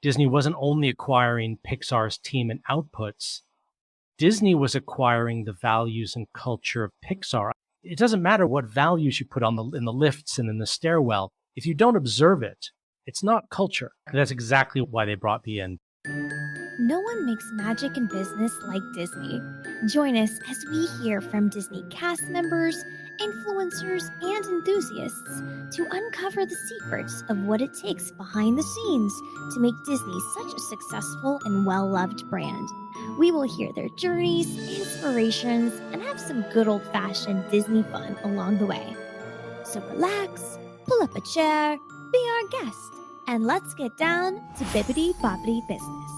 Disney wasn't only acquiring Pixar's team and outputs, Disney was acquiring the values and culture of Pixar. It doesn't matter what values you put in the lifts and in the stairwell. If you don't observe it, it's not culture. That's exactly why they brought me in. No one makes magic in business like Disney. Join us as we hear from Disney cast members, influencers, and enthusiasts to uncover the secrets of what it takes behind the scenes to make Disney such a successful and well-loved brand. We will hear their journeys, inspirations, and have some good old-fashioned Disney fun along the way. So relax, pull up a chair, be our guest, and let's get down to Bippity Boppity business.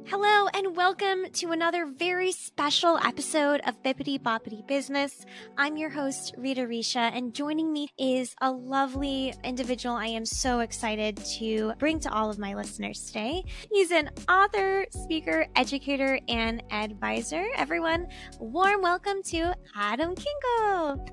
Hello and welcome to another very special episode of Bippity Boppity Business. I'm your host, Rita Risha, and joining me is a lovely individual I am so excited to bring to all of my listeners today. He's an author, speaker, educator, and advisor. Everyone, warm welcome to Adam Kingl.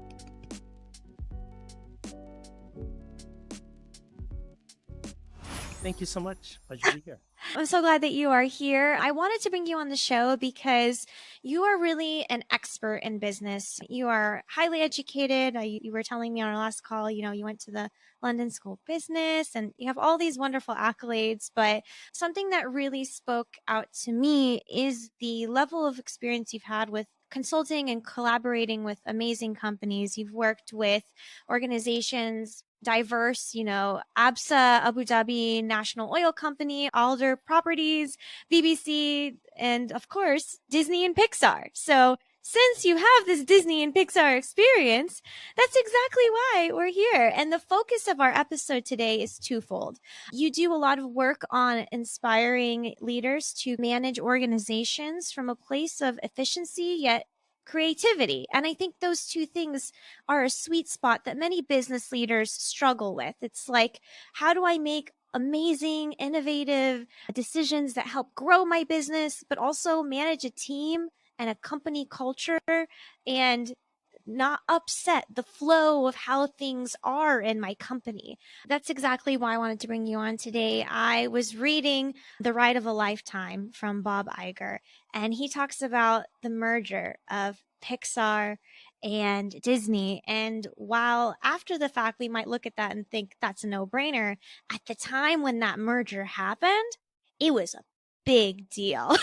Thank you so much. Pleasure to be here. I'm so glad that you are here. I wanted to bring you on the show because you are really an expert in business. You are highly educated. You were telling me on our last call, you went to the London School of Business and you have all these wonderful accolades. But something that really spoke out to me is the level of experience you've had with consulting and collaborating with amazing companies. You've worked with organizations diverse, ABSA, Abu Dhabi National Oil Company, Alder Properties, BBC, and of course, Disney and Pixar. So since you have this Disney and Pixar experience, that's exactly why we're here. And the focus of our episode today is twofold. You do a lot of work on inspiring leaders to manage organizations from a place of efficiency, yet creativity. And I think those two things are a sweet spot that many business leaders struggle with. It's like, how do I make amazing, innovative decisions that help grow my business, but also manage a team and a company culture and not upset the flow of how things are in my company? That's exactly why I wanted to bring you on today. I was reading The Ride of a Lifetime from Bob Iger, and he talks about the merger of Pixar and Disney. And while after the fact, we might look at that and think that's a no-brainer, at the time when that merger happened, it was a big deal.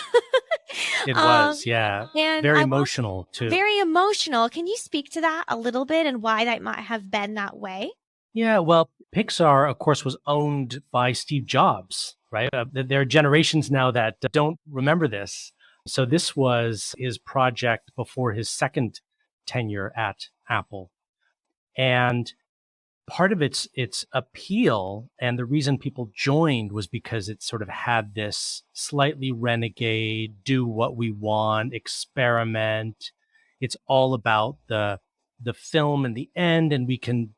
It was, yeah. And very emotional, too. Very emotional. Can you speak to that a little bit and why that might have been that way? Yeah, well, Pixar, of course, was owned by Steve Jobs, right? There are generations now that don't remember this. So this was his project before his second tenure at Apple. And part of its appeal and the reason people joined was because it sort of had this slightly renegade, do what we want, experiment. It's all about the film in the end, and we can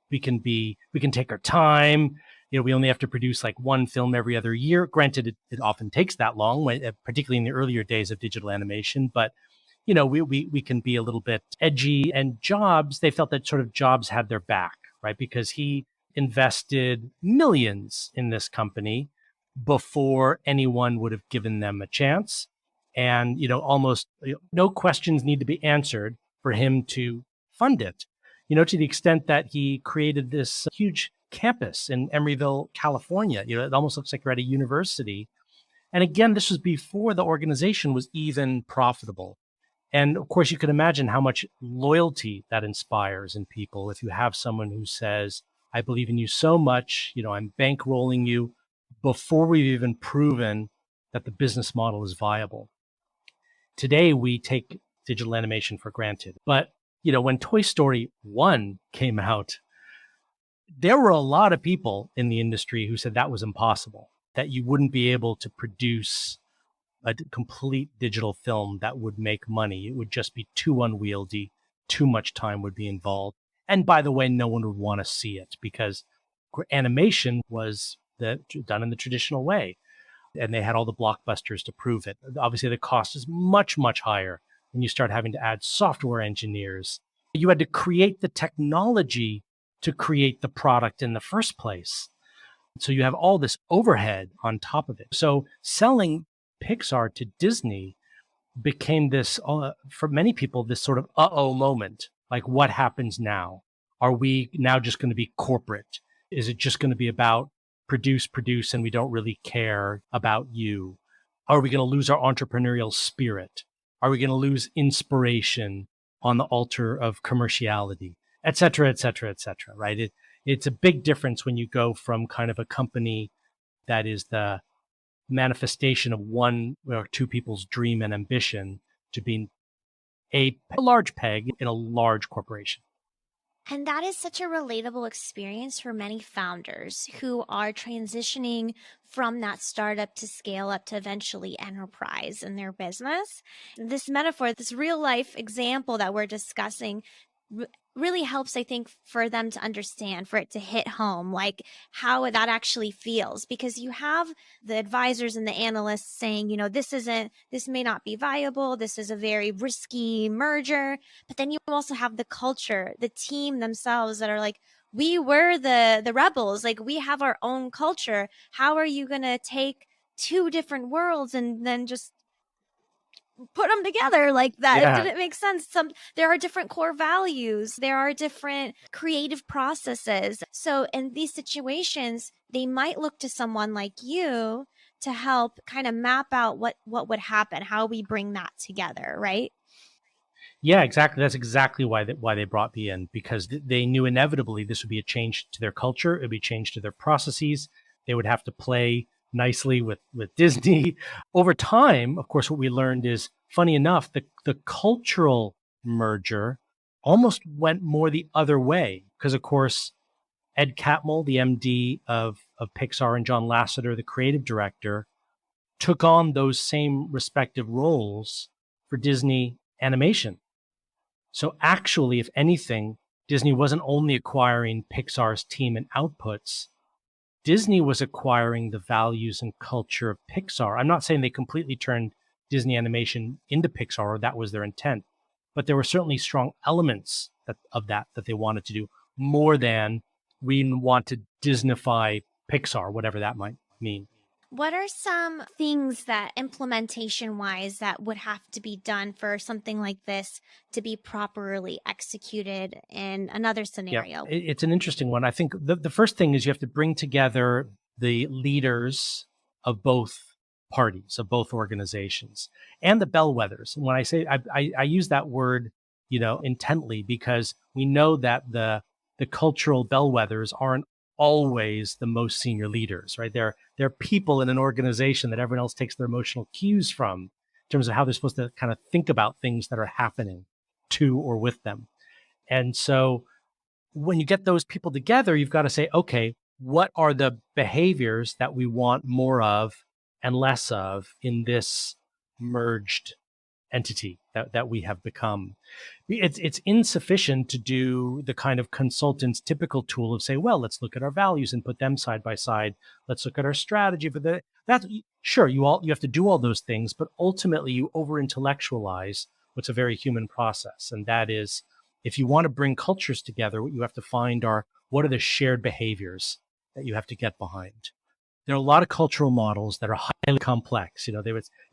take our time. We only have to produce like one film every other year. Granted, it often takes that long, particularly in the earlier days of digital animation, but we can be a little bit edgy. And Jobs, they felt that sort of Jobs had their back, right? Because he invested millions in this company before anyone would have given them a chance. And, almost no questions need to be answered for him to fund it, to the extent that he created this huge campus in Emeryville, California. It almost looks like you're at a university. And again, this was before the organization was even profitable. And of course, you can imagine how much loyalty that inspires in people if you have someone who says, I believe in you so much, I'm bankrolling you before we've even proven that the business model is viable. Today, we take digital animation for granted. But, when Toy Story 1 came out, there were a lot of people in the industry who said that was impossible, that you wouldn't be able to produce a complete digital film that would make money. It would just be too unwieldy. Too much time would be involved. And by the way, no one would want to see it because animation was done in the traditional way. And they had all the blockbusters to prove it. Obviously, the cost is much, much higher when you start having to add software engineers. You had to create the technology to create the product in the first place. So you have all this overhead on top of it. So selling Pixar to Disney became this, for many people, this sort of uh-oh moment. Like, what happens now? Are we now just going to be corporate? Is it just going to be about produce, and we don't really care about you? Are we going to lose our entrepreneurial spirit? Are we going to lose inspiration on the altar of commerciality, et cetera, et cetera, et cetera, right? It's a big difference when you go from kind of a company that is the manifestation of one or two people's dream and ambition to being a large peg in a large corporation. And that is such a relatable experience for many founders who are transitioning from that startup to scale up to eventually enterprise in their business. This metaphor, this real life example that we're discussing, really helps, I think, for them to understand, for it to hit home, like how that actually feels. Because you have the advisors and the analysts saying, this may not be viable. This is a very risky merger. But then you also have the culture, the team themselves that are like, we were the rebels. Like, we have our own culture. How are you going to take two different worlds and then just put them together like that? Yeah. It didn't make sense. There are different core values, there are different creative processes. So in these situations, they might look to someone like you to help kind of map out what would happen, how we bring that together, right? Yeah, exactly. That's exactly why they brought me in, because they knew inevitably this would be a change to their culture. It would be a change to their processes. They would have to play nicely with Disney. Over time, of course, what we learned is, funny enough, the cultural merger almost went more the other way, because, of course, Ed Catmull, the MD of Pixar, and John Lasseter, the creative director, took on those same respective roles for Disney Animation. So actually, if anything, Disney wasn't only acquiring Pixar's team and outputs, Disney was acquiring the values and culture of Pixar. I'm not saying they completely turned Disney Animation into Pixar, or that was their intent, but there were certainly strong elements of that they wanted to do, more than we want to Disneyfy Pixar, whatever that might mean. What are some things that implementation wise that would have to be done for something like this to be properly executed in another scenario? Yeah, it's an interesting one. I think the first thing is you have to bring together the leaders of both parties, of both organizations, and the bellwethers. And when I say I use that word, intently, because we know that the cultural bellwethers aren't always the most senior leaders, right? They're people in an organization that everyone else takes their emotional cues from, in terms of how they're supposed to kind of think about things that are happening to or with them. And so when you get those people together, you've got to say, okay, what are the behaviors that we want more of and less of in this merged entity that we have become? It's insufficient to do the kind of consultant's typical tool of say, well, let's look at our values and put them side by side. Let's look at our strategy for that. Sure, you have to do all those things, but ultimately you over intellectualize what's a very human process. And that is, if you want to bring cultures together, what you have to find are, what are the shared behaviors that you have to get behind? There are a lot of cultural models that are highly complex.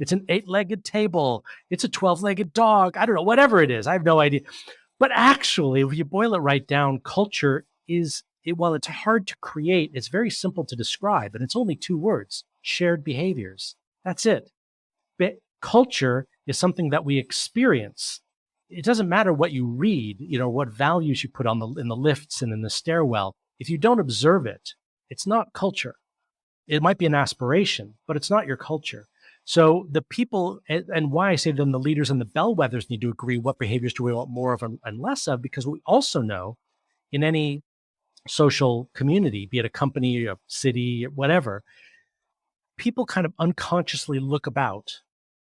It's an 8-legged table. It's a 12-legged dog. I don't know, whatever it is. I have no idea. But actually, if you boil it right down, culture while it's hard to create, it's very simple to describe. And it's only 2 words: shared behaviors. That's it. But culture is something that we experience. It doesn't matter what you read, what values you put in the lifts and in the stairwell. If you don't observe it, it's not culture. It might be an aspiration, but it's not your culture. So the people, and why I say to them, the leaders and the bellwethers need to agree, what behaviors do we want more of and less of? Because we also know, in any social community, be it a company, a city, whatever, people kind of unconsciously look about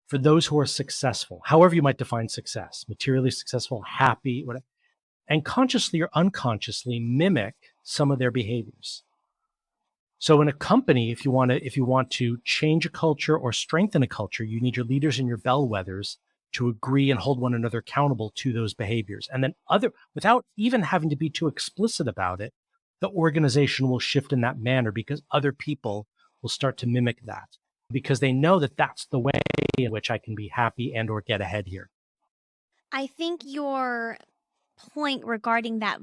for those who are successful, however you might define success, materially successful, happy, whatever, and consciously or unconsciously mimic some of their behaviors. So in a company, if you want to change a culture or strengthen a culture, you need your leaders and your bellwethers to agree and hold one another accountable to those behaviors. And then without even having to be too explicit about it, the organization will shift in that manner because other people will start to mimic that because they know that that's the way in which I can be happy and or get ahead here. I think your point regarding that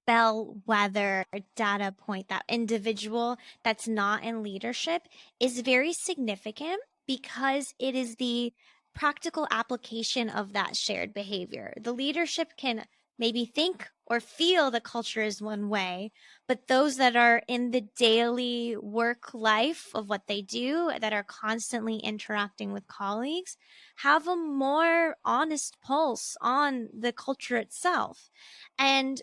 bellwether data point, that individual that's not in leadership, is very significant because it is the practical application of that shared behavior. The leadership can maybe think or feel the culture is one way, but those that are in the daily work life of what they do, that are constantly interacting with colleagues, have a more honest pulse on the culture itself. And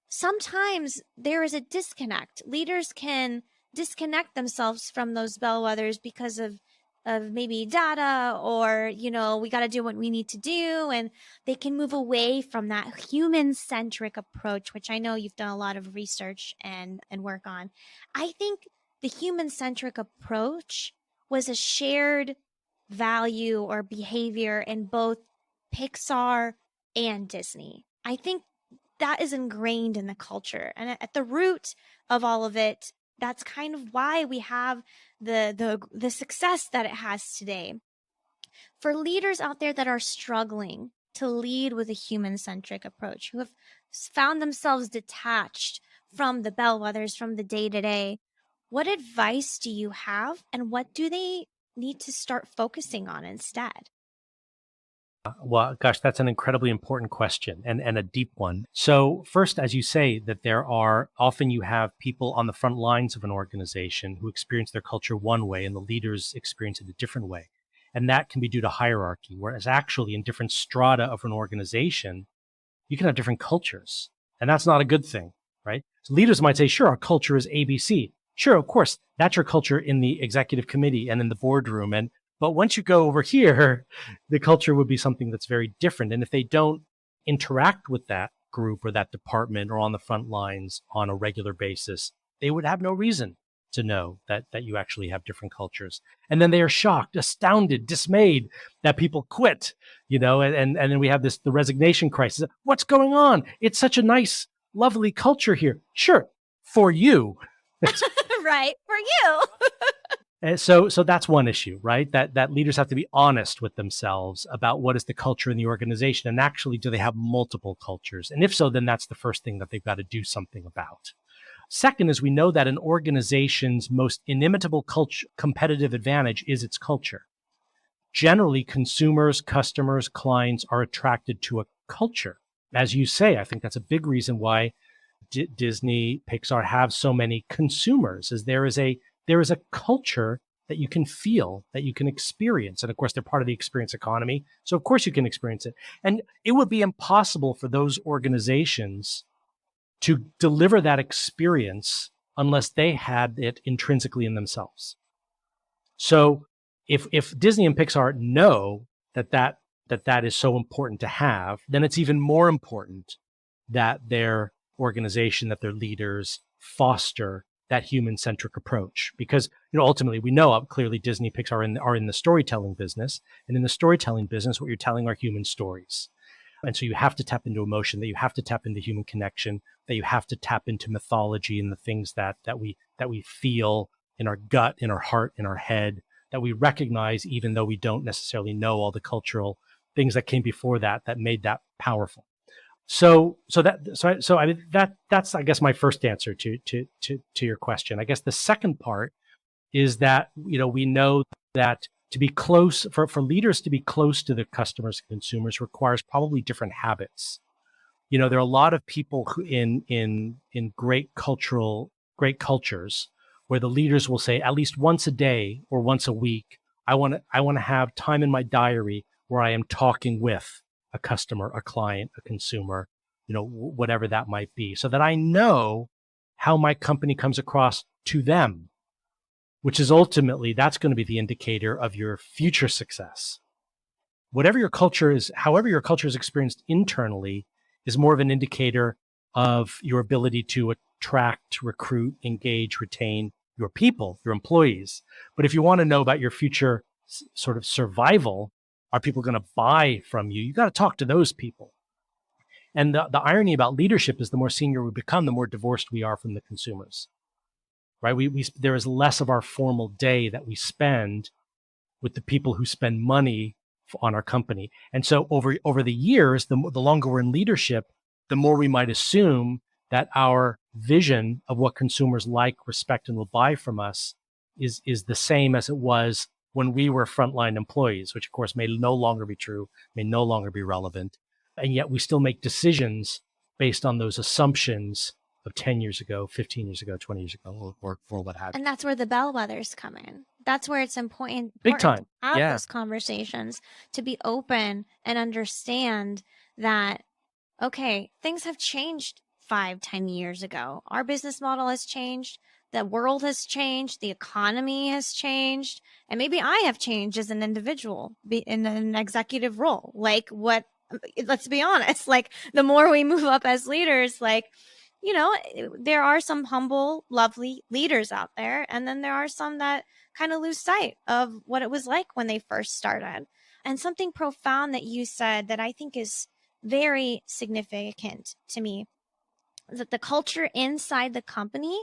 sometimes there is a disconnect. Leaders can disconnect themselves from those bellwethers because of maybe data, or we got to do what we need to do, and they can move away from that human-centric approach, which I know you've done a lot of research and work on. I think the human-centric approach was a shared value or behavior in both Pixar and Disney. I think that is ingrained in the culture, and at the root of all of it, that's kind of why we have the success that it has today. For leaders out there that are struggling to lead with a human-centric approach, who have found themselves detached from the bellwethers, from the day-to-day, what advice do you have, and what do they need to start focusing on instead? Well, gosh, that's an incredibly important question and a deep one. So first, as you say, that often you have people on the front lines of an organization who experience their culture one way and the leaders experience it a different way. And that can be due to hierarchy, whereas actually in different strata of an organization, you can have different cultures. And that's not a good thing, right? So leaders might say, sure, our culture is ABC. Sure, of course, that's your culture in the executive committee and in the boardroom. But once you go over here, the culture would be something that's very different. And if they don't interact with that group or that department or on the front lines on a regular basis, they would have no reason to know that you actually have different cultures. And then they are shocked, astounded, dismayed that people quit, and then we have the resignation crisis. What's going on? It's such a nice, lovely culture here. Sure, for you. Right, for you. And so that's one issue, right? That leaders have to be honest with themselves about what is the culture in the organization, and actually, do they have multiple cultures? And if so, then that's the first thing that they've got to do something about. Second is we know that an organization's most inimitable competitive advantage is its culture. Generally, consumers, customers, clients are attracted to a culture. As you say, I think that's a big reason why Disney, Pixar have so many consumers, is there is a culture that you can feel, that you can experience. And of course, they're part of the experience economy. So of course you can experience it. And it would be impossible for those organizations to deliver that experience unless they had it intrinsically in themselves. So if Disney and Pixar know that is so important to have, then it's even more important that their organization, that their leaders foster that human-centric approach. Because ultimately we know clearly Disney, Pixar are in the storytelling business. And in the storytelling business, what you're telling are human stories. And so you have to tap into emotion, that you have to tap into human connection, that you have to tap into mythology and the things that we feel in our gut, in our heart, in our head, that we recognize even though we don't necessarily know all the cultural things that came before that made that powerful. So I mean that's I guess my first answer to your question. I guess the second part is that we know that to be close for leaders to be close to the customers and consumers requires probably different habits. There are a lot of people who in great cultures where the leaders will say at least once a day or once a week, I want to have time in my diary where I am talking with a customer, a client, a consumer, whatever that might be, so that I know how my company comes across to them, which is ultimately, that's going to be the indicator of your future success. Whatever your culture is, however your culture is experienced internally is more of an indicator of your ability to attract, recruit, engage, retain your people, your employees. But if you want to know about your future sort of survival, Are people going to buy from you? You got to talk to those people. And the irony about leadership is the more senior we become, the more divorced we are from the consumers, right? There is less of our formal day that we spend with the people who spend money on our company. And so over the years, the longer we're in leadership, the more we might assume that our vision of what consumers like, respect, and will buy from us is the same as it was when we were frontline employees, which of course may no longer be true, may no longer be relevant. And yet we still make decisions based on those assumptions of 10 years ago, 15 years ago, 20 years ago, or what have you. And that's where the bellwethers come in. That's where it's important Big time. to have those conversations, to be open and understand that, okay, things have changed 5-10 years ago. Our business model has changed. The world has changed. The economy has changed. And maybe I have changed as an individual in an executive role. Like let's be honest, like the more we move up as leaders, like, you know, there are some humble, lovely leaders out there. And then there are some that kind of lose sight of what it was like when they first started. And something profound that you said that I think is very significant to me is that the culture inside the company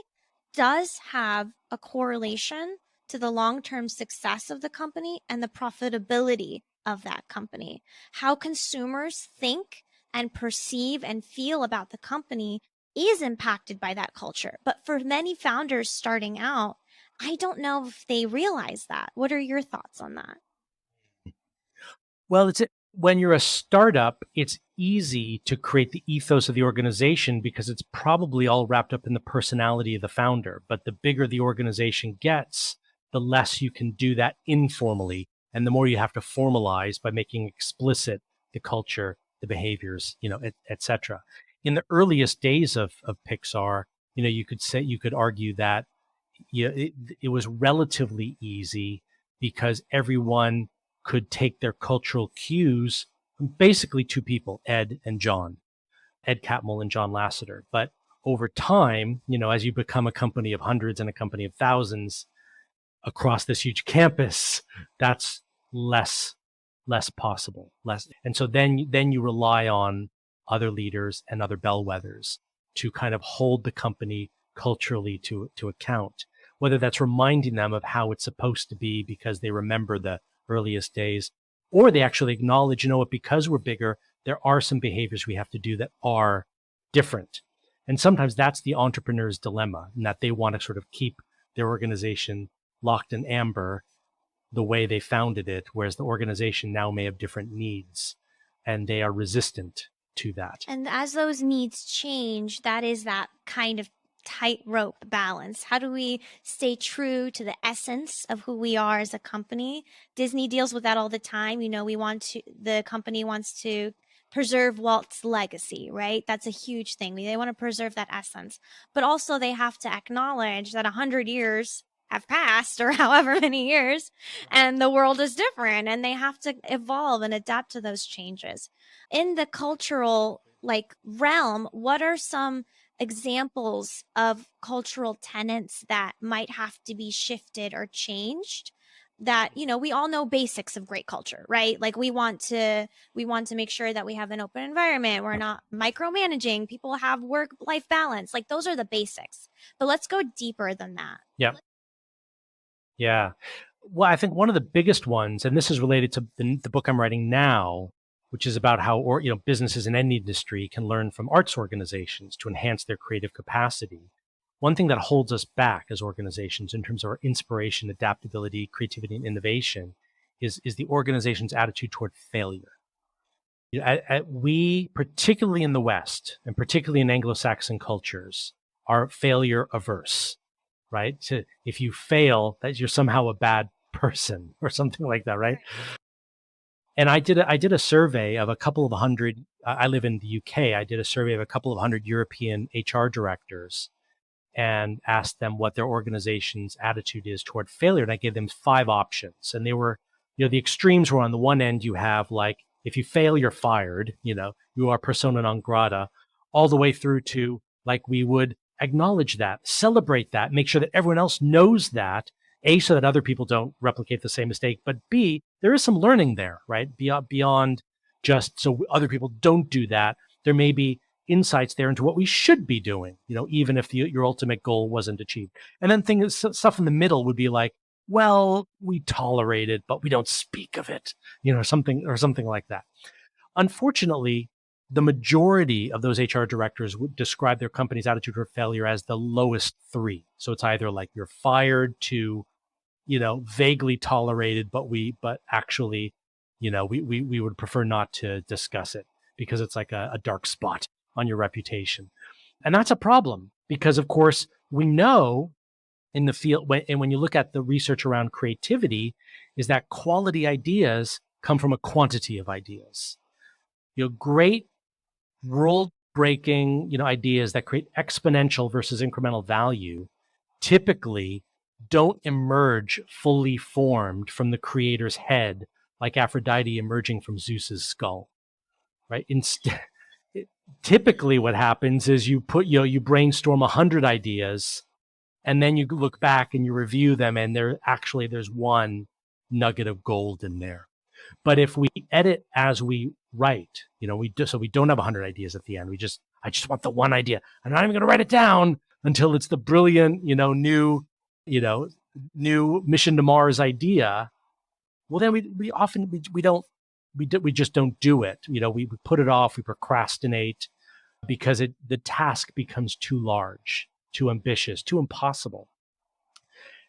does have a correlation to the long-term success of the company and the profitability of that company. How consumers think and perceive and feel about the company is impacted by that culture. But for many founders starting out, I don't know if they realize that. What are your thoughts on that? Well, when you're a startup, it's easy to create the ethos of the organization because it's probably all wrapped up in the personality of the founder. But the bigger the organization gets, the less you can do that informally. And the more you have to formalize by making explicit the culture, the behaviors, et cetera. In the earliest days of Pixar, you could argue that it was relatively easy because everyone could take their cultural cues from basically two people, Ed and John, Ed Catmull and John Lasseter. But over time, as you become a company of hundreds and a company of thousands across this huge campus, that's less possible. And so then you rely on other leaders and other bellwethers to kind of hold the company culturally to account, whether that's reminding them of how it's supposed to be because they remember the earliest days, or they actually acknowledge, because we're bigger, there are some behaviors we have to do that are different. And sometimes that's the entrepreneur's dilemma, in that they want to sort of keep their organization locked in amber the way they founded it, whereas the organization now may have different needs and they are resistant to that. And as those needs change, that is that kind of tightrope balance. How do we stay true to the essence of who we are as a company? Disney deals with that all the time. The company wants to preserve Walt's legacy, right? That's a huge thing. They want to preserve that essence, but also they have to acknowledge that 100 years have passed, or however many years, and the world is different, and they have to evolve and adapt to those changes. In the cultural realm, what are some examples of cultural tenets that might have to be shifted or changed? That, we all know basics of great culture, right? Like we want to make sure that we have an open environment. We're not micromanaging. People have work-life balance. Like those are the basics. But let's go deeper than that. Yeah. Yeah. Well, I think one of the biggest ones, and this is related to the book I'm writing now, which is about how businesses in any industry can learn from arts organizations to enhance their creative capacity. One thing that holds us back as organizations in terms of our inspiration, adaptability, creativity, and innovation is the organization's attitude toward failure. We, particularly in the West, and particularly in Anglo-Saxon cultures, are failure averse, right? If you fail, that you're somehow a bad person or something like that, right? And I did a survey of a couple of hundred. I live in the UK. I did a survey of a couple of hundred European HR directors and asked them what their organization's attitude is toward failure. And I gave them 5 options. And they were, the extremes were on the one end, you have if you fail, you're fired, you are persona non grata, all the way through to we would acknowledge that, celebrate that, make sure that everyone else knows that, A, so that other people don't replicate the same mistake, but B, there is some learning there, right? Beyond just so other people don't do that. There may be insights there into what we should be doing, even if your ultimate goal wasn't achieved. And then stuff in the middle would be like, well, we tolerate it, but we don't speak of it, something like that. Unfortunately, the majority of those HR directors would describe their company's attitude for failure as the lowest three. So it's either like you're fired to, vaguely tolerated, but actually, we would prefer not to discuss it because it's like a dark spot on your reputation. And that's a problem because, of course, we know in the field, when you look at the research around creativity, is that quality ideas come from a quantity of ideas. Great world-breaking, ideas that create exponential versus incremental value typically don't emerge fully formed from the creator's head, like Aphrodite emerging from Zeus's skull, right? Instead, typically what happens is you brainstorm 100 ideas, and then you look back and you review them, and there's one nugget of gold in there. But if we edit as we write, so we don't have 100 ideas at the end. I just want the one idea. I'm not even going to write it down until it's the brilliant, new mission to Mars idea. Well, then we often we just don't do it. We put it off. We procrastinate because the task becomes too large, too ambitious, too impossible.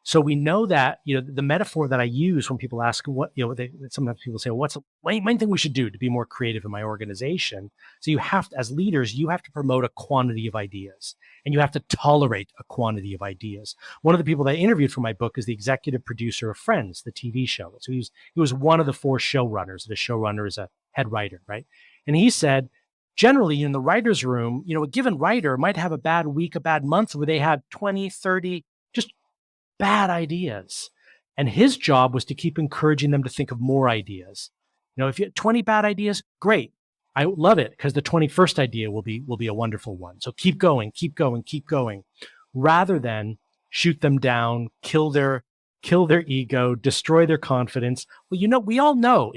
So we know that, the metaphor that I use when people ask sometimes people say, well, what's the main thing we should do to be more creative in my organization? So you have to, as leaders, you have to promote a quantity of ideas, and you have to tolerate a quantity of ideas. One of the people that I interviewed for my book is the executive producer of Friends, the TV show. So he was one of the 4 showrunners. The showrunner is a head writer, right? And he said, generally in the writer's room, a given writer might have a bad week, a bad month where they had 20, 30, just bad ideas. And his job was to keep encouraging them to think of more ideas. If you have 20 bad ideas, great. I love it because the 21st idea will be a wonderful one. So keep going, rather than shoot them down, kill their ego, destroy their confidence. Well, we all know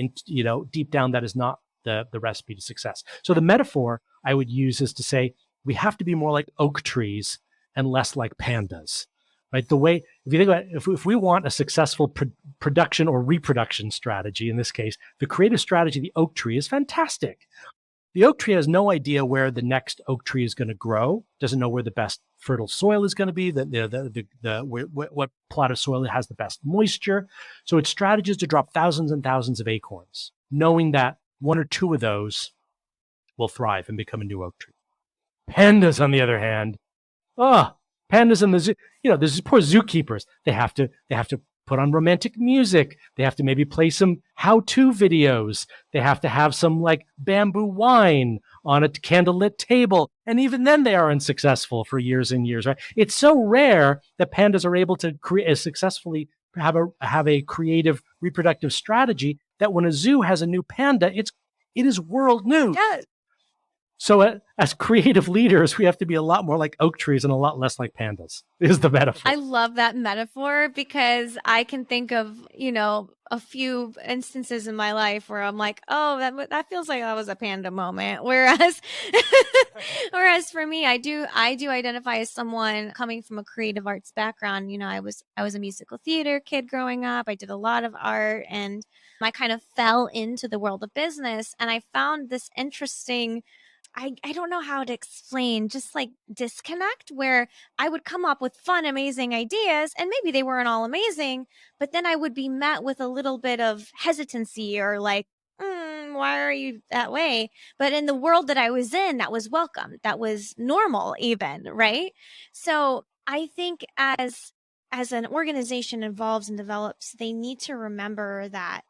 deep down that is not the recipe to success. So the metaphor I would use is to say we have to be more like oak trees and less like pandas. Right? The way, if you think about it, if we want a successful production or reproduction strategy, in this case, the creative strategy of the oak tree is fantastic. The oak tree has no idea where the next oak tree is going to grow, doesn't know where the best fertile soil is going to be, what plot of soil has the best moisture. So its strategy is to drop thousands and thousands of acorns, knowing that 1 or 2 of those will thrive and become a new oak tree. Pandas, on the other hand, pandas and the zoo, there's poor zookeepers. They have to put on romantic music. They have to maybe play some how-to videos. They have to have some like bamboo wine on a candlelit table. And even then they are unsuccessful for years and years, right? It's so rare that pandas are able to successfully have a creative reproductive strategy that when a zoo has a new panda, it is world news. Yes. So as creative leaders, we have to be a lot more like oak trees and a lot less like pandas, is the metaphor. I love that metaphor because I can think of, a few instances in my life where I'm like, oh, that feels like that was a panda moment. Whereas for me, I do identify as someone coming from a creative arts background. I was a musical theater kid growing up. I did a lot of art, and I kind of fell into the world of business. And I found this interesting, I don't know how to explain, just like disconnect where I would come up with fun, amazing ideas, and maybe they weren't all amazing, but then I would be met with a little bit of hesitancy or like, why are you that way? But in the world that I was in, that was welcome. That was normal even, right? So I think as an organization evolves and develops, they need to remember that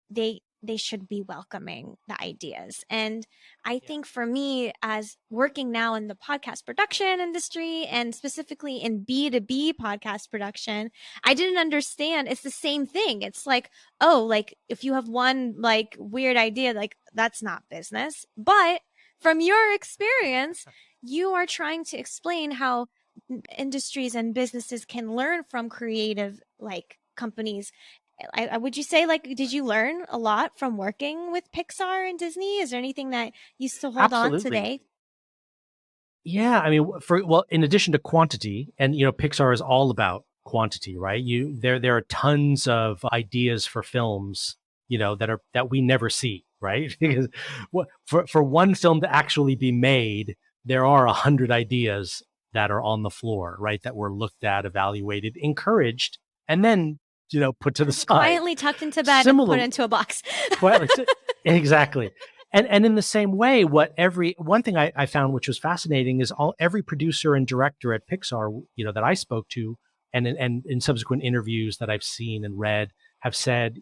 they should be welcoming the ideas. And I think for me, as working now in the podcast production industry and specifically in B2B podcast production, I didn't understand it's the same thing. It's like, oh, like if you have one like weird idea, like that's not business. But from your experience, you are trying to explain how industries and businesses can learn from creative like companies would you say, like, did you learn a lot from working with Pixar and Disney? Is there anything that you still hold on Absolutely. today? Yeah, I mean, well, in addition to quantity, and Pixar is all about quantity, right? There are tons of ideas for films, that we never see, right? Because for one film to actually be made, there are 100 ideas that are on the floor, right? That were looked at, evaluated, encouraged, and then put to the side. Quietly tucked into bed and put Similar, into a box. quietly, exactly. And in the same way, one thing I found which was fascinating is every producer and director at Pixar, that I spoke to, and in subsequent interviews that I've seen and read, have said,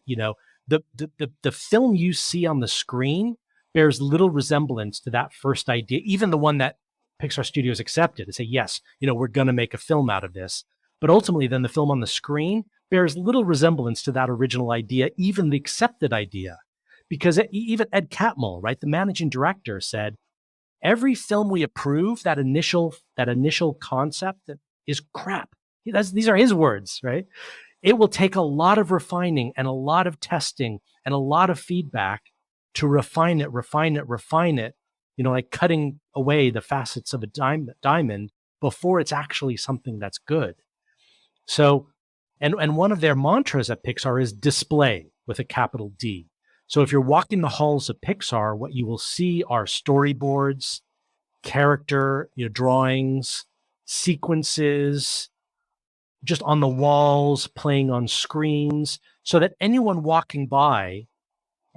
the film you see on the screen bears little resemblance to that first idea, even the one that Pixar Studios accepted and say, yes, we're going to make a film out of this. But ultimately, then the film on the screen bears little resemblance to that original idea, even the accepted idea. Because even Ed Catmull, right, the managing director, said every film we approve, that initial concept that is crap. These are his words, right? It will take a lot of refining and a lot of testing and a lot of feedback to refine it, like cutting away the facets of a diamond before it's actually something that's good. So, and one of their mantras at Pixar is display with a capital D. So if you're walking the halls of Pixar, what you will see are storyboards, character, drawings, sequences, just on the walls, playing on screens, so that anyone walking by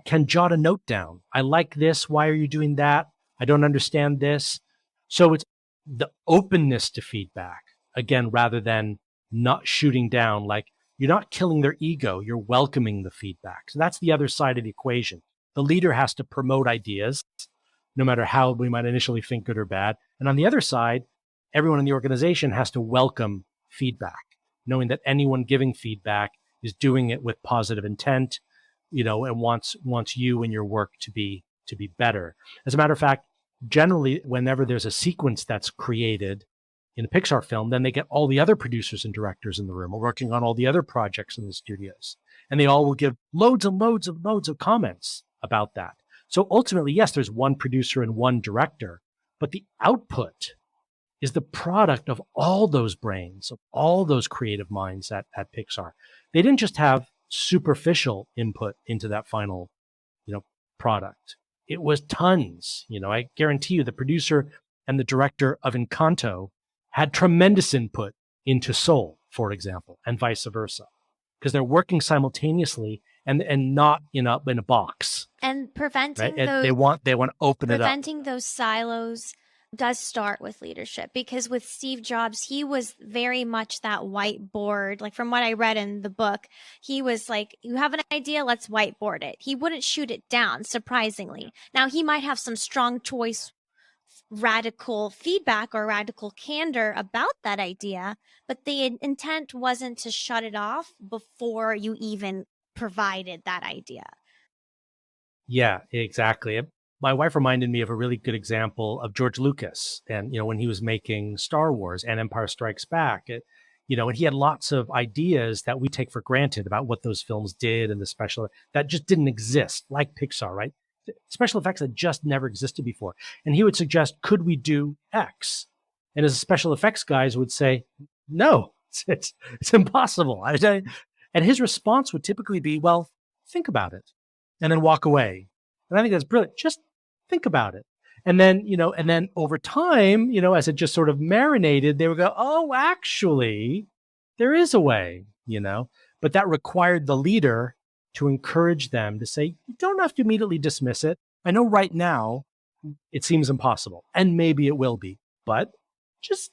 can jot a note down. I like this. Why are you doing that? I don't understand this. So it's the openness to feedback, again, rather than not shooting down. Like, you're not killing their ego, you're welcoming the feedback. So that's the other side of the equation. The leader has to promote ideas, no matter how we might initially think good or bad. And on the other side, everyone in the organization has to welcome feedback, knowing that anyone giving feedback is doing it with positive intent, and wants you and your work to be better. As a matter of fact, generally, whenever there's a sequence that's created in a Pixar film, then they get all the other producers and directors in the room working on all the other projects in the studios. And they all will give loads and loads of comments about that. So ultimately, yes, there's one producer and one director, but the output is the product of all those brains, of all those creative minds at Pixar. They didn't just have superficial input into that final, product. It was tons. I guarantee you the producer and the director of Encanto had tremendous input into Soul, for example, and vice versa, because they're working simultaneously and not in a box. And preventing right? those They want to open it up. preventing those silos does start with leadership, because with Steve Jobs, he was very much that whiteboard. Like, from what I read in the book, he was like, you have an idea, let's whiteboard it. He wouldn't shoot it down, surprisingly. Now, he might have some strong choice, radical feedback or radical candor about that idea, but the intent wasn't to shut it off before you even provided that idea. Yeah, exactly. My wife reminded me of a really good example of George Lucas, and when he was making Star Wars and Empire Strikes Back, and he had lots of ideas that we take for granted about what those films did, and the special that just didn't exist, like Pixar, right? Special effects that just never existed before. And he would suggest, could we do X? And his special effects guys would say, no, it's impossible. And his response would typically be, well, think about it, and then walk away. And I think that's brilliant. Just think about it. And then over time, as it just sort of marinated, they would go, oh, actually, there is a way, but that required the leader to encourage them to say, you don't have to immediately dismiss it. I know right now it seems impossible, and maybe it will be, but just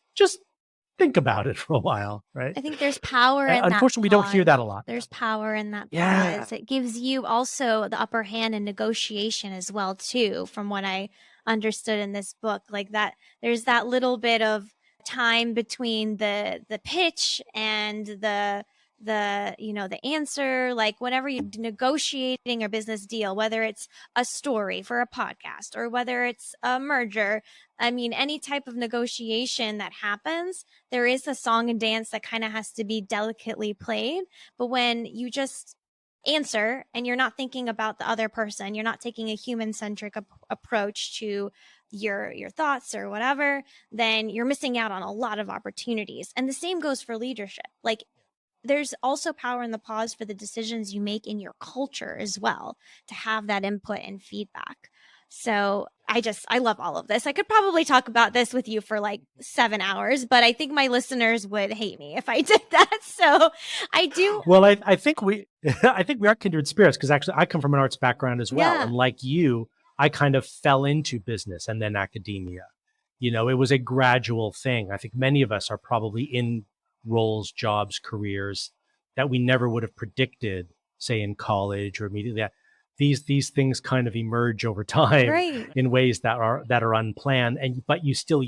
think about it for a while, right? I think there's power in that. Unfortunately, we don't hear that a lot. There's power in that Yeah. pause. It gives you also the upper hand in negotiation as well, too, from what I understood in this book. Like, that there's that little bit of time between the pitch and the answer. Like, whenever you're negotiating a business deal, whether it's a story for a podcast or whether it's a merger, I mean, any type of negotiation that happens, there is a song and dance that kind of has to be delicately played. But when you just answer and you're not thinking about the other person, you're not taking a human-centric approach to your thoughts or whatever, then you're missing out on a lot of opportunities. And the same goes for leadership. Like, there's also power in the pause for the decisions you make in your culture as well, to have that input and feedback. So I love all of this. I could probably talk about this with you for like 7 hours, but I think my listeners would hate me if I did that. So I do. Well, I think we I think we are kindred spirits, because actually I come from an arts background as well. Yeah. And like you, I kind of fell into business and then academia. It was a gradual thing. I think many of us are probably in roles, jobs, careers that we never would have predicted, say in college or immediately. These things kind of emerge over time, Right. in ways that are unplanned, but you still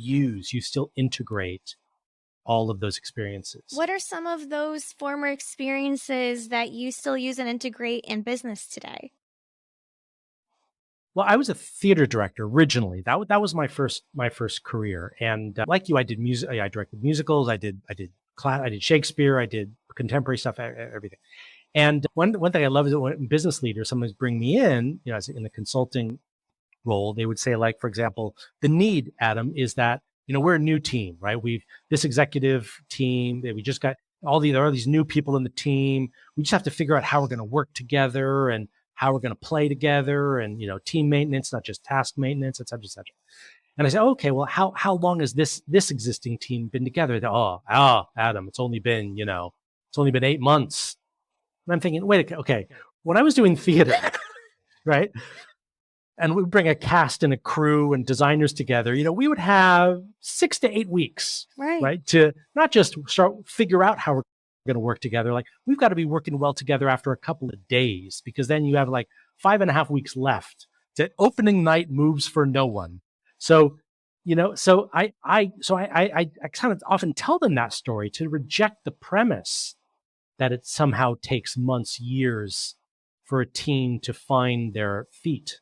integrate all of those experiences. What are some of those former experiences that you still use and integrate in business today? Well, I was a theater director originally. That was my first career, and like you, I did music. I directed musicals. I did Shakespeare. I did contemporary stuff. Everything. And one thing I love is when business leaders sometimes bring me in, as in the consulting role, they would say, like, for example, the need, Adam, is that, we're a new team, right? This executive team, we just got there are these new people in the team. We just have to figure out how we're going to work together and how we're going to play together, and, team maintenance, not just task maintenance, et cetera, et cetera. And I said, okay, well, how long has this existing team been together? Adam, it's only been 8 months. And I'm thinking, wait, okay, when I was doing theater, right, and we bring a cast and a crew and designers together, we would have 6 to 8 weeks, right, to not just figure out how we're going to work together. Like, we've got to be working well together after a couple of days, because then you have like 5.5 weeks left. To opening night moves for no one. So, I kind of often tell them that story to reject the premise that it somehow takes months, years for a team to find their feet.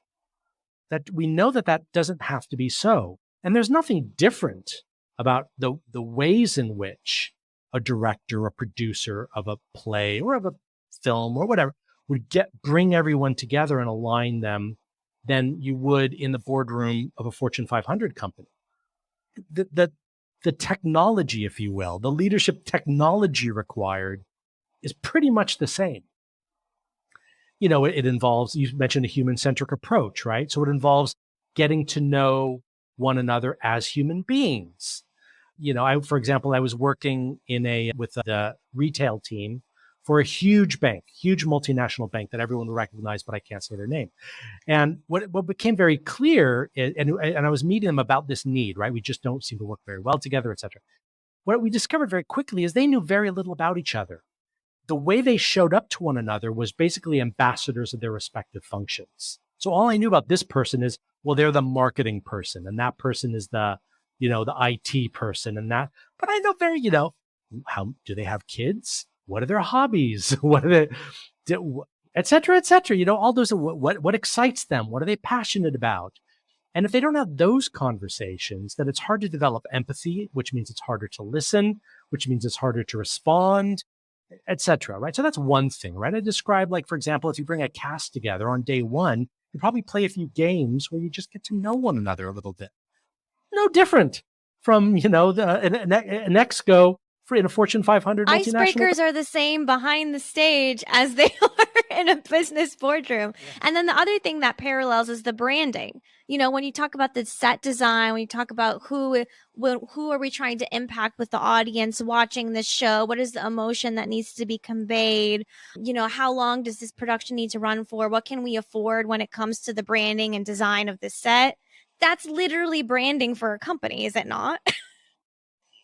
That we know that doesn't have to be so. And there's nothing different about the ways in which a director, a producer of a play or of a film or whatever would bring everyone together and align them than you would in the boardroom of a Fortune 500 company. The technology, if you will, the leadership technology required is pretty much the same. It involves, you mentioned a human-centric approach, right? So it involves getting to know one another as human beings. For example, I was working with the retail team for a huge multinational bank that everyone will recognize, but I can't say their name. And what became very clear, and I was meeting them about this need, right? We just don't seem to work very well together, et cetera. What we discovered very quickly is they knew very little about each other. The way they showed up to one another was basically ambassadors of their respective functions. So all I knew about this person is, well, they're the marketing person, and that person is the IT person, and that. But I know very, how do they have kids? What are their hobbies? What are they, et cetera, et cetera. All those, what excites them? What are they passionate about? And if they don't have those conversations, then it's hard to develop empathy, which means it's harder to listen, which means it's harder to respond, et cetera, right? So that's one thing, right? I described, like, for example, if you bring a cast together on day one, you probably play a few games where you just get to know one another a little bit. No different from, an exco in a Fortune 500 multinational. Icebreakers are the same behind the stage as they are in a business boardroom. Yeah. And then the other thing that parallels is the branding. When you talk about the set design, when you talk about who are we trying to impact with the audience watching this show? What is the emotion that needs to be conveyed? How long does this production need to run for? What can we afford when it comes to the branding and design of the set? That's literally branding for a company, is it not?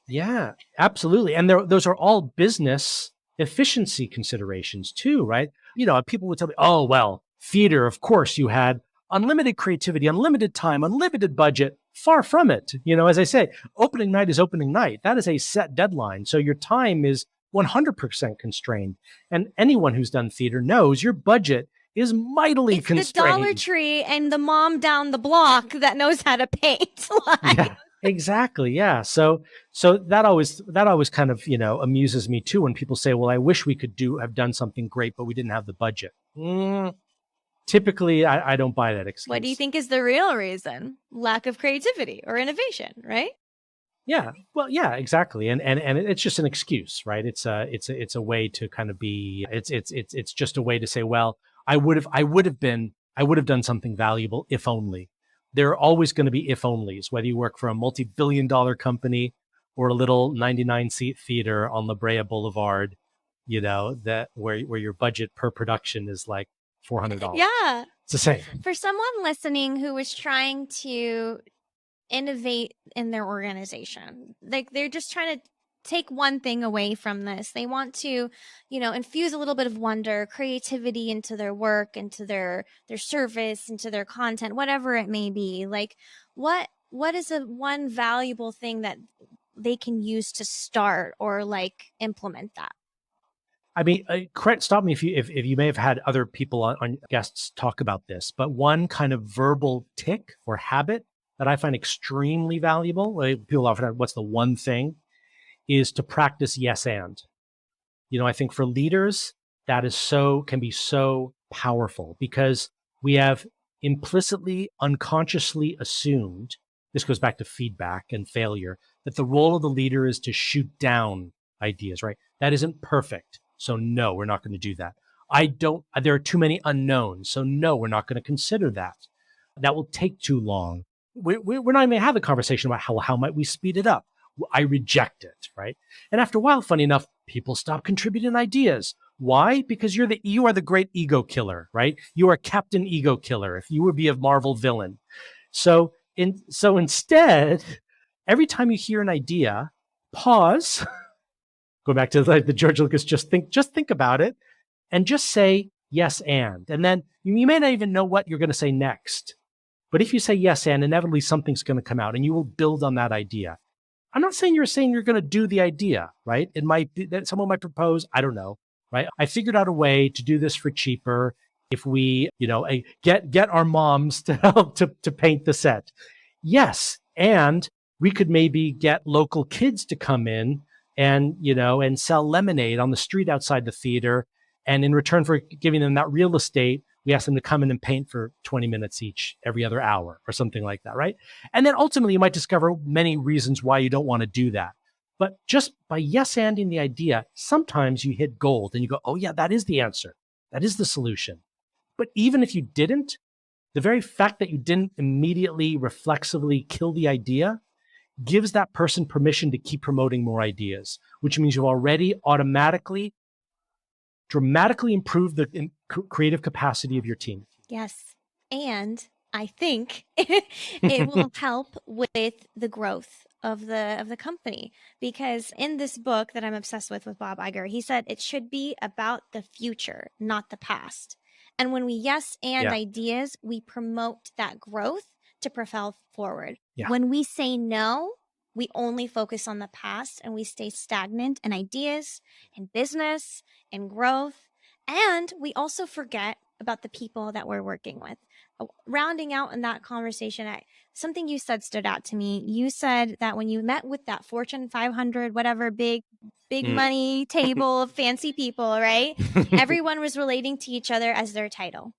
Yeah, absolutely. And those are all business efficiency considerations too, right? People would tell me, oh, well, theater, of course, you had unlimited creativity, unlimited time, unlimited budget. Far from it. As I say, opening night is opening night. That is a set deadline. So your time is 100% constrained. And anyone who's done theater knows your budget is mightily constrained. It's the Dollar Tree and the mom down the block that knows how to paint. Yeah. Exactly. Yeah. So that always kind of, amuses me too, when people say, well, I wish we could have done something great, but we didn't have the budget. Mm, typically, I don't buy that excuse. What do you think is the real reason? Lack of creativity or innovation, right? Yeah, well, yeah, exactly, and it's just an excuse, right? It's a way to kind of be. It's just a way to say, well, I would have done something valuable if only. There are always going to be if onlys, whether you work for a multi-billion-dollar company or a little 99-seat theater on La Brea Boulevard, that where your budget per production is like $400. Yeah. It's the same. For someone listening who was trying to innovate in their organization, like they're just trying to take one thing away from this. They want to, infuse a little bit of wonder, creativity into their work, into their service, into their content, whatever it may be. Like what is a one valuable thing that they can use to start or like implement that? I mean, stop me if you may have had other people on guests talk about this, but one kind of verbal tick or habit that I find extremely valuable, like people often ask, what's the one thing, is to practice yes and. I think for leaders, that can be so powerful because we have implicitly, unconsciously assumed, this goes back to feedback and failure, that the role of the leader is to shoot down ideas, right? That isn't perfect. So no, we're not going to do that. There are too many unknowns. So no, we're not going to consider that. That will take too long. We're not even going to have the conversation about how might we speed it up. I reject it, right? And after a while, funny enough, people stop contributing ideas. Why? Because you are the great ego killer, right? You are Captain Ego Killer. If you would be a Marvel villain, so instead, every time you hear an idea, pause. Go back to the George Lucas. Just think about it, and just say yes and then you may not even know what you're going to say next. But if you say yes and, inevitably something's going to come out, and you will build on that idea. I'm not saying you're going to do the idea, right? It might be that someone might propose, I don't know, right? I figured out a way to do this for cheaper if we, get our moms to help to paint the set. Yes, and we could maybe get local kids to come in and sell lemonade on the street outside the theater, and in return for giving them that real estate, we ask them to come in and paint for 20 minutes each every other hour or something like that, right? And then ultimately you might discover many reasons why you don't want to do that. But just by yes-anding the idea, sometimes you hit gold and you go, oh yeah, that is the answer. That is the solution. But even if you didn't, the very fact that you didn't immediately reflexively kill the idea gives that person permission to keep promoting more ideas, which means you've already automatically dramatically improve the creative capacity of your team. Yes. And I think it will help with the growth of the company, because in this book that I'm obsessed with Bob Iger, he said it should be about the future, not the past. And when we yes and ideas, we promote that growth to propel forward. Yeah. When we say no, we only focus on the past and we stay stagnant in ideas, in business, in growth. And we also forget about the people that we're working with. Rounding out in that conversation, something you said stood out to me. You said that when you met with that Fortune 500, whatever, big money table of fancy people, right? Everyone was relating to each other as their title.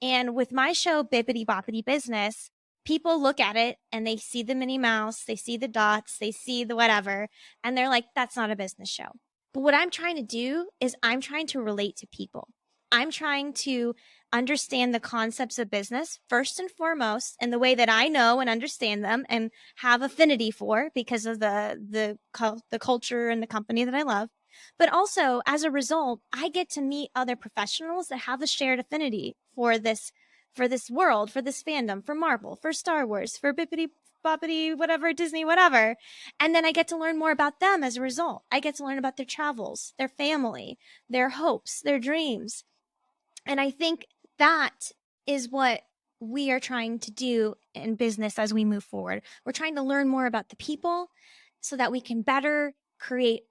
And with my show, Bippity Boppity Business, people look at it and they see the Minnie Mouse, they see the dots, they see the whatever, and they're like, that's not a business show. But what I'm trying to do is I'm trying to relate to people. I'm trying to understand the concepts of business first and foremost in the way that I know and understand them and have affinity for because of the culture and the company that I love. But also, as a result, I get to meet other professionals that have a shared affinity for this world, for this fandom, for Marvel, for Star Wars, for Bippity Boppity, whatever, Disney, whatever. And then I get to learn more about them as a result. I get to learn about their travels, their family, their hopes, their dreams. And I think that is what we are trying to do in business as we move forward. We're trying to learn more about the people so that we can better create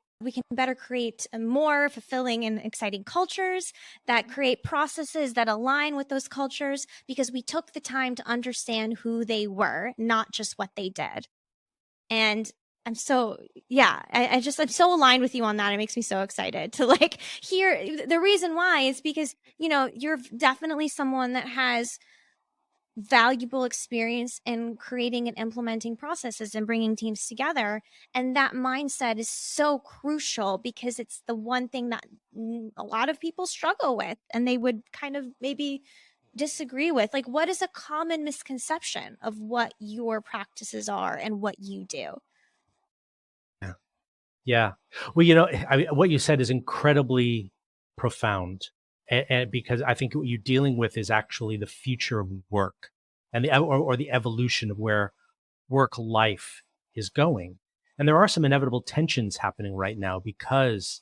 more fulfilling and exciting cultures that create processes that align with those cultures, because we took the time to understand who they were, not just what they did. And I'm so, yeah, I'm so aligned with you on that. It makes me so excited to like hear the reason why is because, you're definitely someone that has valuable experience in creating and implementing processes and bringing teams together. And that mindset is so crucial because it's the one thing that a lot of people struggle with and they would kind of maybe disagree with. Like, what is a common misconception of what your practices are and what you do? Yeah. Yeah. Well, what you said is incredibly profound. And because I think what you're dealing with is actually the future of work and or the evolution of where work life is going. And there are some inevitable tensions happening right now because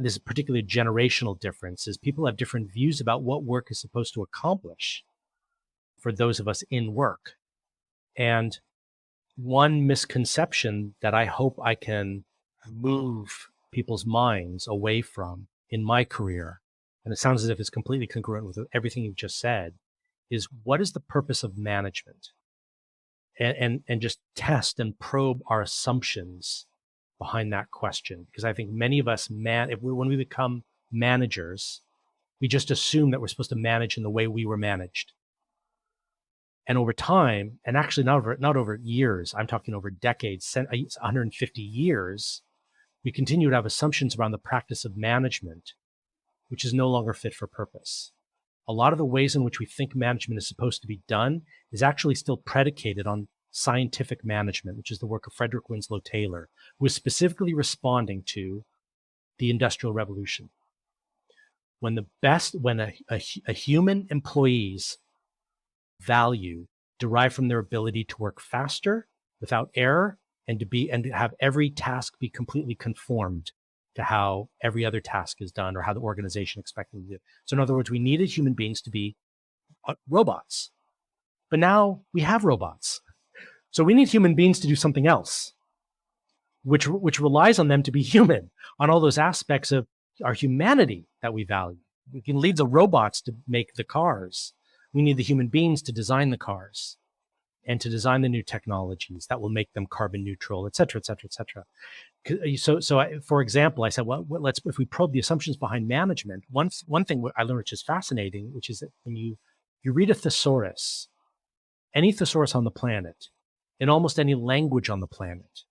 this particularly generational difference is people have different views about what work is supposed to accomplish for those of us in work. And one misconception that I hope I can move people's minds away from in my career, and it sounds as if it's completely congruent with everything you've just said, is what is the purpose of management? And just test and probe our assumptions behind that question. Because I think many of us, when we become managers, we just assume that we're supposed to manage in the way we were managed. And over time, and actually not over years, I'm talking over decades, 150 years, we continue to have assumptions around the practice of management, which is no longer fit for purpose. A lot of the ways in which we think management is supposed to be done is actually still predicated on scientific management, which is the work of Frederick Winslow Taylor, who was specifically responding to the Industrial Revolution. When a human employee's value derived from their ability to work faster without error and to have every task be completely conformed to how every other task is done or how the organization expected to do. So in other words, we needed human beings to be robots. But now we have robots. So we need human beings to do something else, which relies on them to be human on all those aspects of our humanity that we value. We can leave the robots to make the cars. We need the human beings to design the cars and to design the new technologies that will make them carbon neutral, et cetera, et cetera, et cetera. For example, I said, well, if we probe the assumptions behind management, one thing I learned which is fascinating, which is that when you read a thesaurus, any thesaurus on the planet, in almost any language on the planet,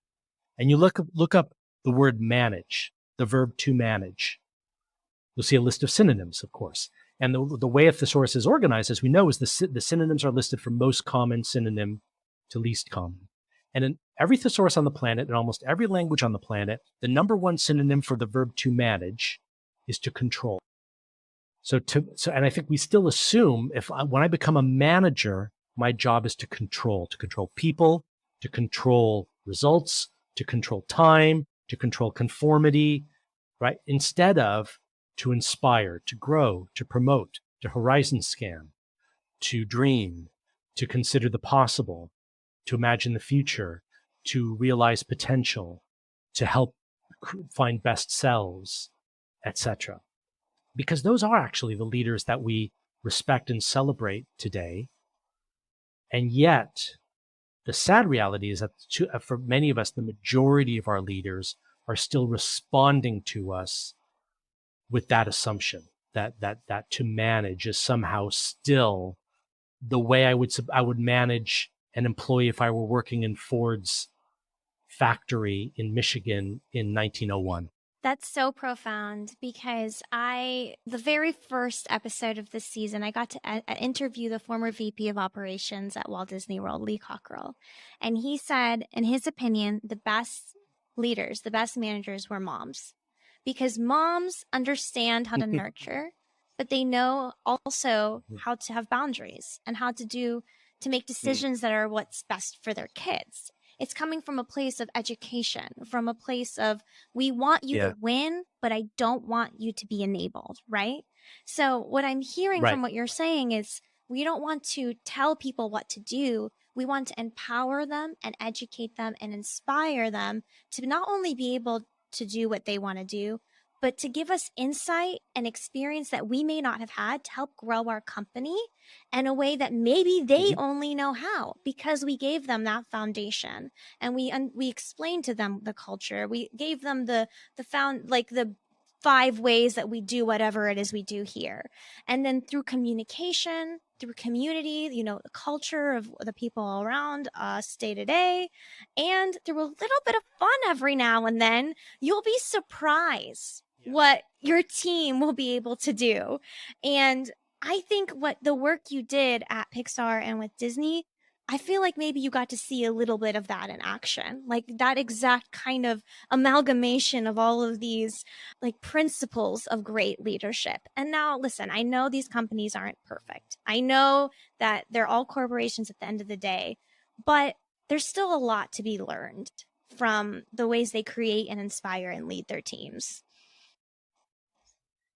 and you look up the word manage, the verb to manage, you'll see a list of synonyms, of course. And the way a thesaurus is organized, as we know, is the synonyms are listed from most common synonym to least common. And in every thesaurus on the planet, in almost every language on the planet, the number one synonym for the verb to manage is to control. And I think we still assume when I become a manager, my job is to control people, to control results, to control time, to control conformity, right? Instead of to inspire, to grow, to promote, to horizon scan, to dream, to consider the possible, to imagine the future, to realize potential, to help find best selves, etc. Because those are actually the leaders that we respect and celebrate today. And yet, the sad reality is that for many of us, the majority of our leaders are still responding to us with that assumption that to manage is somehow still the way I would manage an employee if I were working in Ford's factory in Michigan in 1901. That's so profound because the very first episode of this season, I got to interview the former VP of operations at Walt Disney World, Lee Cockrell. And he said, in his opinion, the best leaders, the best managers were moms because moms understand how to nurture, but they know also how to have boundaries and how to make decisions that are what's best for their kids. It's coming from a place of education, from a place of, we want you to win, but I don't want you to be enabled, right? So what I'm hearing from what you're saying is we don't want to tell people what to do. We want to empower them and educate them and inspire them to not only be able to do what they want to do, but to give us insight and experience that we may not have had to help grow our company in a way that maybe they only know how, because we gave them that foundation and we explained to them the culture. We gave them the five ways that we do whatever it is we do here. And then through communication, through community, the culture of the people around us day to day, and through a little bit of fun every now and then, you'll be surprised what your team will be able to do. And I think what the work you did at Pixar and with Disney, I feel like maybe you got to see a little bit of that in action, like that exact kind of amalgamation of all of these like principles of great leadership. And now, listen, I know these companies aren't perfect. I know that they're all corporations at the end of the day, but there's still a lot to be learned from the ways they create and inspire and lead their teams.